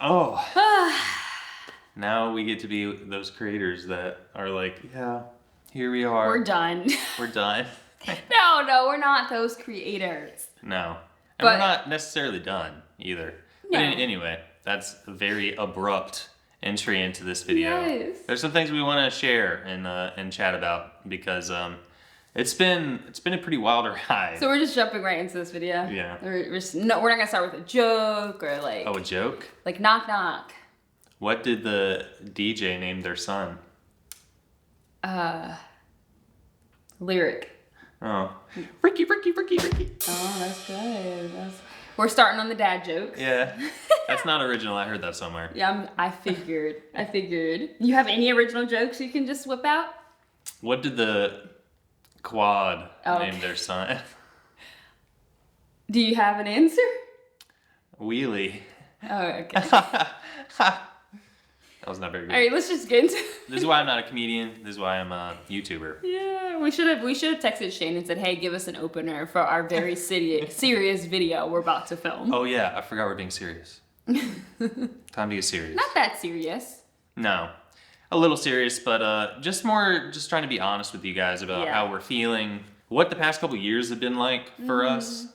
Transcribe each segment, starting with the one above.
Oh. Now we get to be those creators that are like, yeah, here we are. We're done. We're done. No, we're not those creators. No. And we're not necessarily done either. No. But anyway, that's a very abrupt entry into this video. Yes. There's some things we want to share and chat about because it's been a pretty wild ride. So we're just jumping right into this video. Yeah. We're not gonna start with a joke or like. Oh, a joke? Like knock knock. What did the DJ name their son? Lyric. Oh, Ricky. Oh, that's good. We're starting on the dad jokes. Yeah, that's not original. I heard that somewhere. Yeah, I figured. You have any original jokes you can just whip out? What did the quad name their son? Do you have an answer? Wheelie. Oh, okay. That was not very good. All right, let's just get into This is why I'm not a comedian. This is why I'm a YouTuber. Yeah, we should have texted Shane and said, "Hey, give us an opener for our very serious video we're about to film." Oh yeah, I forgot we're being serious. Time to get serious. Not that serious. No, a little serious, but just trying to be honest with you guys about how we're feeling, what the past couple years have been like for us.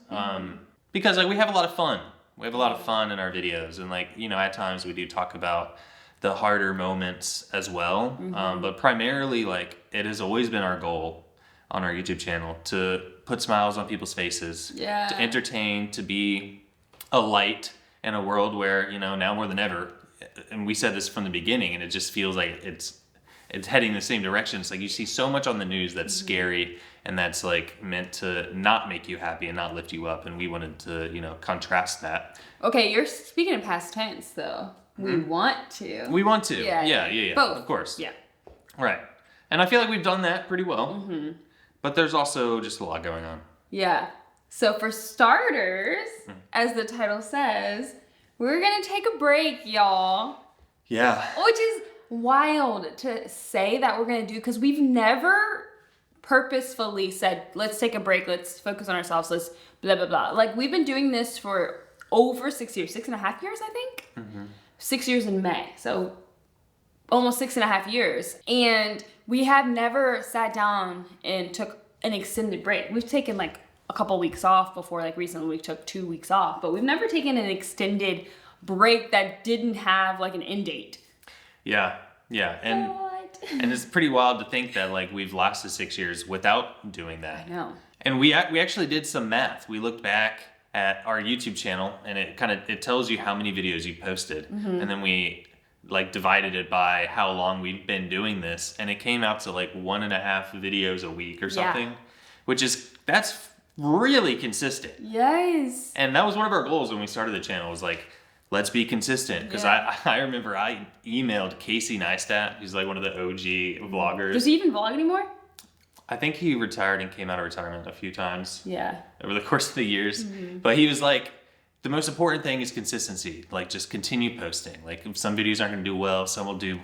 Because like we have a lot of fun. We have a lot of fun in our videos, and like at times we do talk about the harder moments as well. But primarily, like, it has always been our goal on our YouTube channel to put smiles on people's faces, to entertain, to be a light in a world where, now more than ever, and we said this from the beginning, and it just feels like it's heading the same direction. It's like you see so much on the news that's scary and that's like meant to not make you happy and not lift you up. And we wanted to, contrast that. Okay, you're speaking in past tense though. We want to. We want to. Yeah. Both. Of course. Yeah. Right. And I feel like we've done that pretty well. But there's also just a lot going on. Yeah. So for starters, as the title says, we're going to take a break, y'all. Yeah. Which is wild to say that we're going to do because we've never purposefully said, let's take a break, let's focus on ourselves, let's blah, blah, blah. Like we've been doing this for over 6 years, 6.5 years, I think. 6 years in May, so almost 6.5 years. And we have never sat down and took an extended break. We've taken like a couple weeks off before, like recently we took 2 weeks off, but we've never taken an extended break that didn't have like an end date. Yeah. And it's pretty wild to think that like we've lasted 6 years without doing that. I know. And we actually did some math. We looked back at our YouTube channel and it tells you how many videos you posted. And then we like divided it by how long we've been doing this. And it came out to like 1.5 videos a week or something, that's really consistent. Yes. And that was one of our goals when we started the channel was like, let's be consistent. Because I remember I emailed Casey Neistat, who's like one of the OG vloggers. Does he even vlog anymore? I think he retired and came out of retirement a few times. Yeah. Over the course of the years. But he was like, the most important thing is consistency. Like just continue posting. Like if some videos aren't going to do well, some will do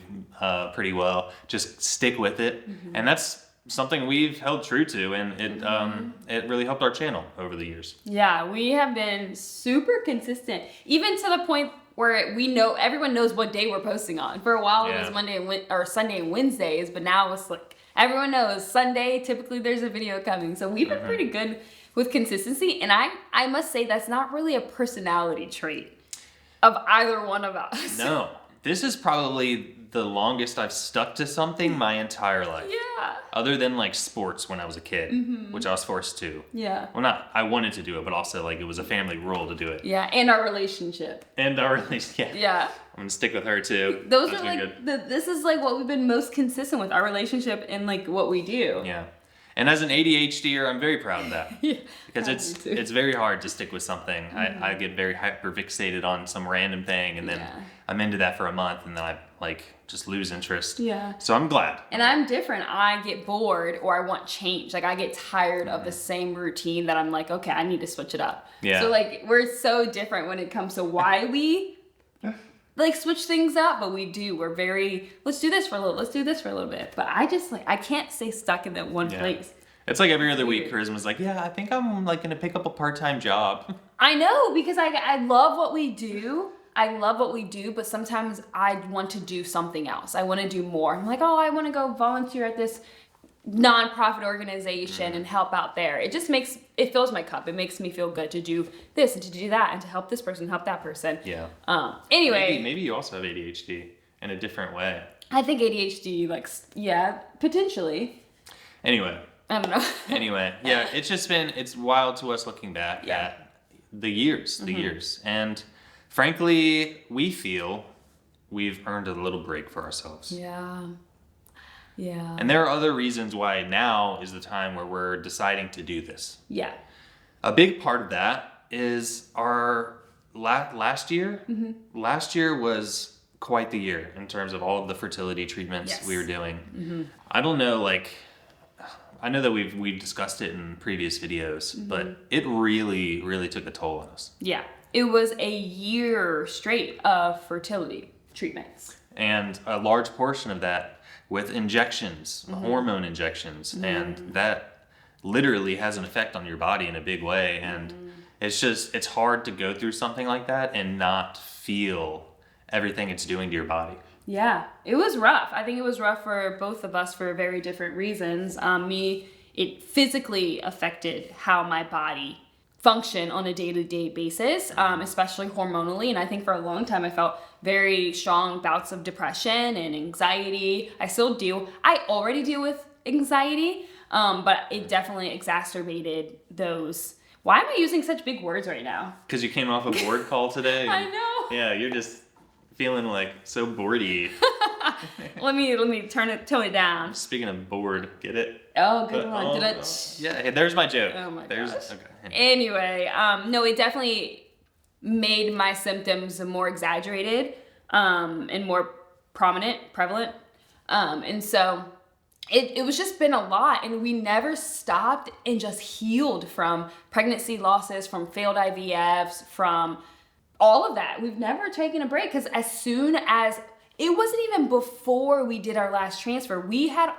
pretty well. Just stick with it. And that's something we've held true to, and it really helped our channel over the years. Yeah, we have been super consistent, even to the point where everyone knows what day we're posting on. For a while it was Monday or Sunday and Wednesdays, but now it's like everyone knows Sunday, typically there's a video coming. So we've been pretty good with consistency. And I must say that's not really a personality trait of either one of us. No, this is probably the longest I've stuck to something my entire life. Yeah. Other than like sports when I was a kid, which I was forced to. Yeah. Well, I wanted to do it, but also like it was a family rule to do it. Yeah, and our relationship. Yeah. I'm gonna stick with her too. Those are like, this is like what we've been most consistent with, our relationship and like what we do. Yeah. And as an ADHDer, I'm very proud of that. Because it's very hard to stick with something. I get very hyper fixated on some random thing, and then I'm into that for a month, and then I like just lose interest. Yeah. So I'm glad. And I'm different. I get bored or I want change. Like I get tired of the same routine that I'm like, okay, I need to switch it up. Yeah. So like we're so different when it comes to why we like switch things up, but we do. We're very, let's do this for a little, let's do this for a little bit. But I just like, I can't stay stuck in that one place. It's like every other week, Charisma's like, yeah, I think I'm like gonna pick up a part-time job. I know, because I love what we do. I love what we do, but sometimes I want to do something else. I want to do more. I'm like, oh, I want to go volunteer at this nonprofit organization and help out there. It just it fills my cup. It makes me feel good to do this and to do that and to help this person, help that person. Yeah. Anyway. Maybe you also have ADHD in a different way. I think ADHD, like, yeah, potentially. Anyway. I don't know. Anyway, yeah, it's wild to us looking back at the years. And frankly, we feel we've earned a little break for ourselves. Yeah. Yeah. And there are other reasons why now is the time where we're deciding to do this. Yeah. A big part of that is our last year. Last year was quite the year in terms of all of the fertility treatments we were doing. I don't know, like, I know that we've discussed it in previous videos, but it really, really took a toll on us. Yeah. It was a year straight of fertility treatments. And a large portion of that with injections, hormone injections, and that literally has an effect on your body in a big way. And it's hard to go through something like that and not feel everything it's doing to your body. Yeah, it was rough. I think it was rough for both of us for very different reasons. It physically affected how my body function on a day-to-day basis, especially hormonally. And I think for a long time I felt very strong bouts of depression and anxiety. I still do. I already deal with anxiety, but it definitely exacerbated those. Why am I using such big words right now? Because you came off a board call today. I know. Yeah, you're just feeling like so boardy. Let me tone it down. Speaking of bored, get it? Oh, good one. Did it? Yeah, hey, there's my joke. Oh my gosh. Okay. Anyway, no, it definitely made my symptoms more exaggerated and more prevalent. And so it was just been a lot, and we never stopped and just healed from pregnancy losses, from failed IVFs, from all of that. We've never taken a break, because as soon as, it wasn't even before we did our last transfer, we had,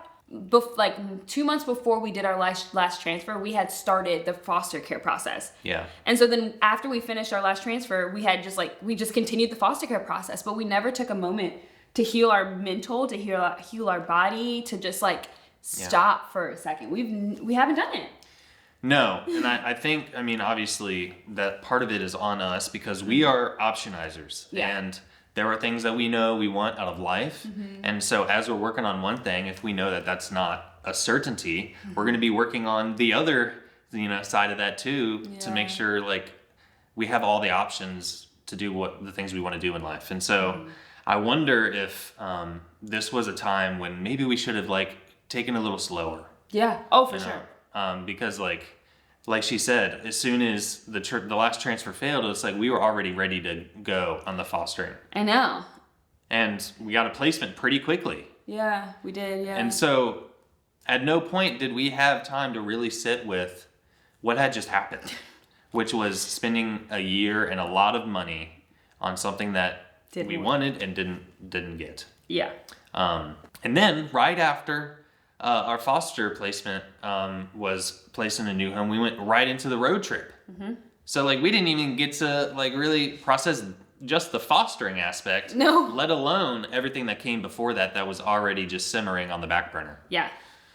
like 2 months before we did our last transfer, we had started the foster care process. Yeah. And so then after we finished our last transfer, we just continued the foster care process, but we never took a moment to heal our mental, to heal our body, to just like stop for a second. We haven't done it. No, and I think, I mean, obviously that part of it is on us because we are optionizers, and there are things that we know we want out of life. And so as we're working on one thing, if we know that that's not a certainty, we're going to be working on the other, side of that too, to make sure like we have all the options to do the things we want to do in life. And so I wonder if this was a time when maybe we should have like taken a little slower. Yeah. Oh, for sure. Because like she said, as soon as the last transfer failed, it's like we were already ready to go on the fostering. I know. And we got a placement pretty quickly. Yeah, we did, yeah. And so at no point did we have time to really sit with what had just happened, which was spending a year and a lot of money on something that we wanted and didn't get. Yeah. And then right after our foster placement was placed in a new home, we went right into the road trip. So like we didn't even get to like really process just the fostering aspect, let alone everything that came before that was already just simmering on the back burner. Yeah.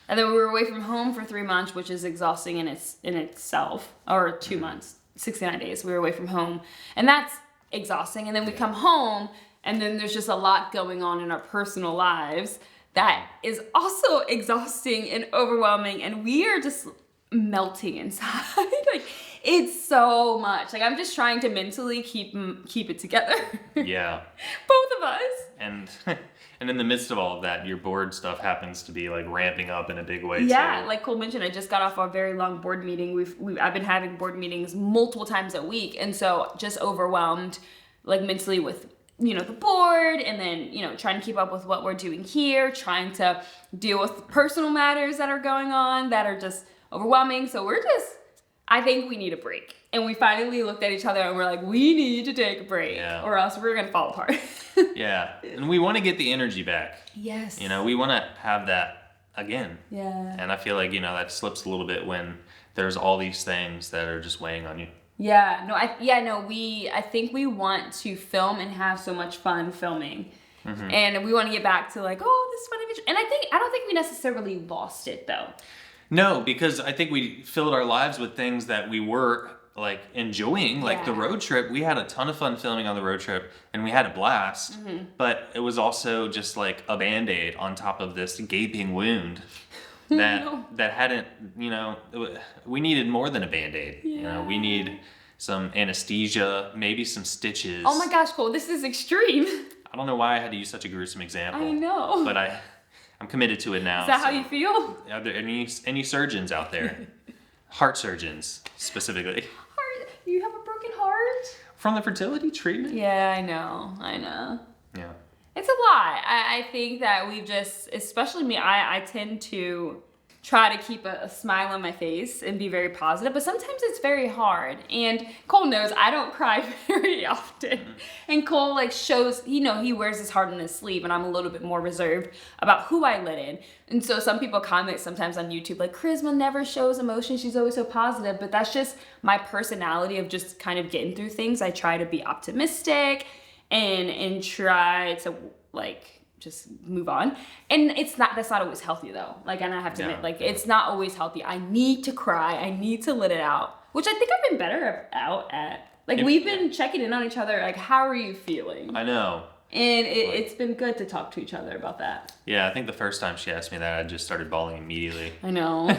And then we were away from home for 3 months, which is exhausting in itself, or 2 months, 69 days. We were away from home, and that's exhausting. And then we come home, and then there's just a lot going on in our personal lives that is also exhausting and overwhelming, and we are just melting inside. Like, it's so much. Like, I'm just trying to mentally keep it together. Yeah. Both of us. And in the midst of all of that, your board stuff happens to be like ramping up in a big way. Yeah, too. like Cole mentioned, I just got off a very long board meeting. I've been having board meetings multiple times a week, and so just overwhelmed, like mentally with the board, and then trying to keep up with what we're doing here, trying to deal with personal matters that are going on that are just overwhelming. So I think we need a break. And we finally looked at each other and we're like, we need to take a break, or else we're gonna fall apart. Yeah, and we want to get the energy back. Yes. We want to have that again. Yeah. And I feel like that slips a little bit when there's all these things that are just weighing on you. Yeah, no, I think we want to film and have so much fun filming. And we want to get back to like, oh, this funny video. And I don't think we necessarily lost it though. No, because I think we filled our lives with things that we were like enjoying, like the road trip. We had a ton of fun filming on the road trip and we had a blast, but it was also just like a Band-Aid on top of this gaping wound that hadn't, we needed more than a Band-Aid. We need some anesthesia, maybe some stitches. Oh my gosh, Cole, this is extreme. I don't know why I had to use such a gruesome example. I know. But I'm committed to it now. Is that how you feel? Are there any surgeons out there? Heart surgeons, specifically. You have a broken heart? From the fertility treatment? Yeah, I know. Yeah. It's a lot. I think that we've just, especially me, I tend to try to keep a smile on my face and be very positive, but sometimes it's very hard. And Cole knows I don't cry very often. And Cole like shows, he wears his heart on his sleeve, and I'm a little bit more reserved about who I let in. And so some people comment sometimes on YouTube like, Charisma never shows emotion, she's always so positive, but that's just my personality of just kind of getting through things. I try to be optimistic and try to like just move on. And that's not always healthy though. Like, and I have to admit, like, it's not always healthy. I need to cry. I need to let it out, which I think I've been better out at. Like, we've been checking in on each other. Like, how are you feeling? I know. And it's been good to talk to each other about that. Yeah, I think the first time she asked me that, I just started bawling immediately. I know.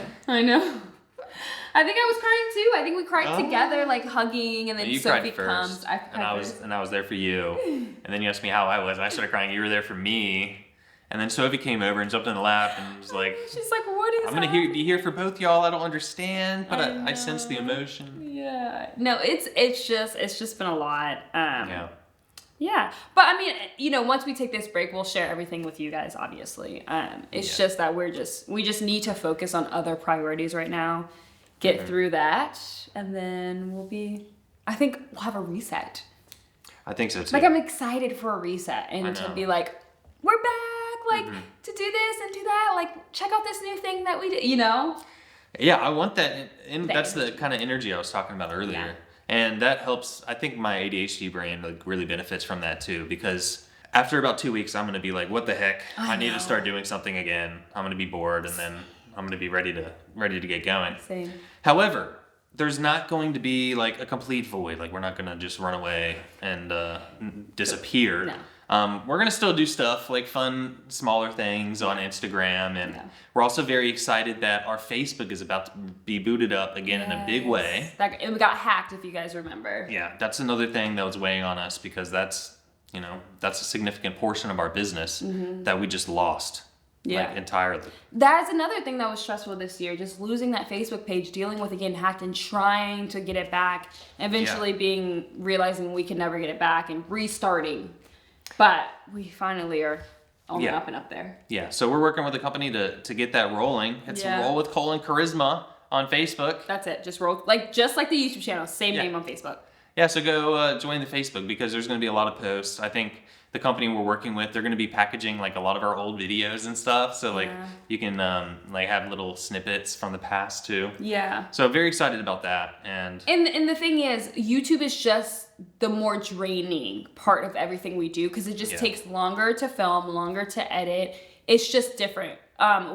I think I was crying too. I think we cried together, like hugging, and then you Sophie cried first, comes. and I was there for you. And then you asked me how I was, and I started crying. You were there for me. And then Sophie came over and jumped in the lap and was like, she's like, what is I'm gonna be here for both y'all. I don't understand, but I sense the emotion. Yeah. No, it's just been a lot. Yeah. But I mean, once we take this break, we'll share everything with you guys, obviously. It's just that we just need to focus on other priorities right now. Get through that, and then I think we'll have a reset. I think so too. Like, I'm excited for a reset and to be like, we're back, like, to do this and do that, like, check out this new thing that we did, Yeah, I want that, and that's the kind of energy I was talking about earlier. Yeah. And that helps. I think my ADHD brain like really benefits from that too, because after about 2 weeks, I'm going to be like, what the heck? I need to start doing something again. I'm going to be bored, and then I'm going to be ready to get going. Same. However, there's not going to be like a complete void. Like, we're not going to just run away and disappear. No. We're going to still do stuff like fun, smaller things on Instagram. And we're also very excited that our Facebook is about to be booted up again in a big way. We got hacked, if you guys remember. Yeah, that's another thing that was weighing on us, because that's a significant portion of our business that we just lost. Yeah. Like, entirely. That's another thing that was stressful this year, just losing that Facebook page, dealing with it getting hacked and trying to get it back, eventually realizing we can never get it back and restarting. But we finally are on the up and up there. Yeah, so we're working with a company to get that rolling. It's Roll with Cole and Charisma on Facebook. That's it. Just roll, just like the YouTube channel, same name on Facebook. Yeah, so go join the Facebook, because there's going to be a lot of posts. I think the company we're working with, they're going to be packaging like a lot of our old videos and stuff. So like you can like have little snippets from the past too. Yeah. So very excited about that. And the thing is, YouTube is just the more draining part of everything we do, because it just takes longer to film, longer to edit. It's just different.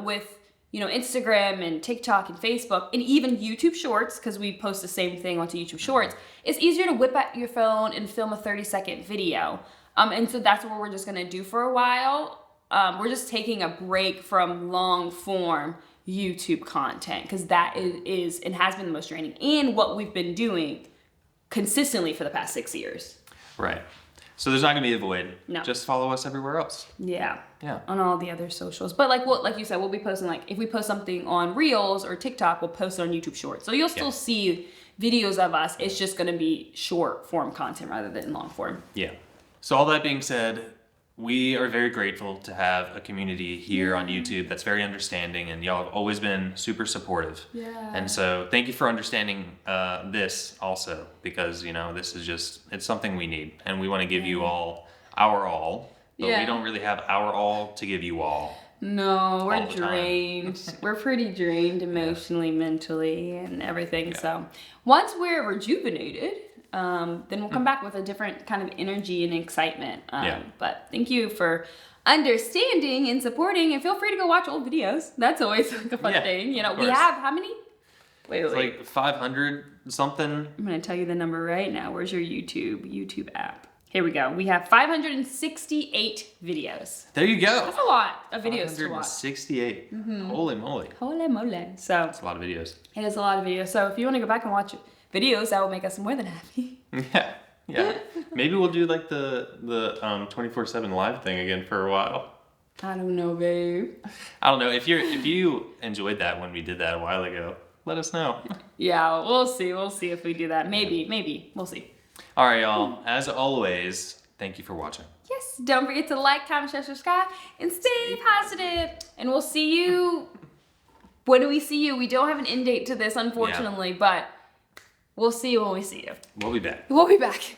With Instagram and TikTok and Facebook and even YouTube Shorts, because we post the same thing onto YouTube Shorts, it's easier to whip out your phone and film a 30-second video. And so that's what we're just going to do for a while. We're just taking a break from long form YouTube content, because that is and has been the most draining, and what we've been doing consistently for the past 6 years. Right. So there's not going to be a void. No. Just follow us everywhere else. Yeah. On all the other socials. But like you said, we'll be posting, like, if we post something on Reels or TikTok, we'll post it on YouTube Shorts. So you'll still see videos of us. It's just going to be short form content rather than long form. Yeah. So all that being said, we are very grateful to have a community here on YouTube that's very understanding, and y'all have always been super supportive. Yeah. And so thank you for understanding this also, because, this is it's something we need, and we want to give you all our all, but we don't really have our all to give you all. No, we're all the time. drained. We're pretty drained emotionally, mentally, and everything. So once we're rejuvenated, then we'll come back with a different kind of energy and excitement. But thank you for understanding and supporting, and feel free to go watch old videos. That's always like a fun thing. You know, we have how many? Wait. Like 500 something. I'm gonna tell you the number right now. Where's your YouTube app? Here we go. We have 568 videos. There you go. That's a lot of videos to watch. 568. Holy moly. Holy moly. So that's a lot of videos. It is a lot of videos. So if you want to go back and watch videos, that will make us more than happy. Yeah. Maybe we'll do like the 24/7 live thing again for a while. I don't know, babe. I don't know. If you enjoyed that when we did that a while ago, let us know. Yeah, we'll see. We'll see if we do that. Maybe. We'll see. All right, y'all. As always, thank you for watching. Yes. Don't forget to like, comment, share, subscribe, and stay positive. And we'll see you. When do we see you? We don't have an end date to this, unfortunately, but we'll see you when we see you. We'll be back. We'll be back.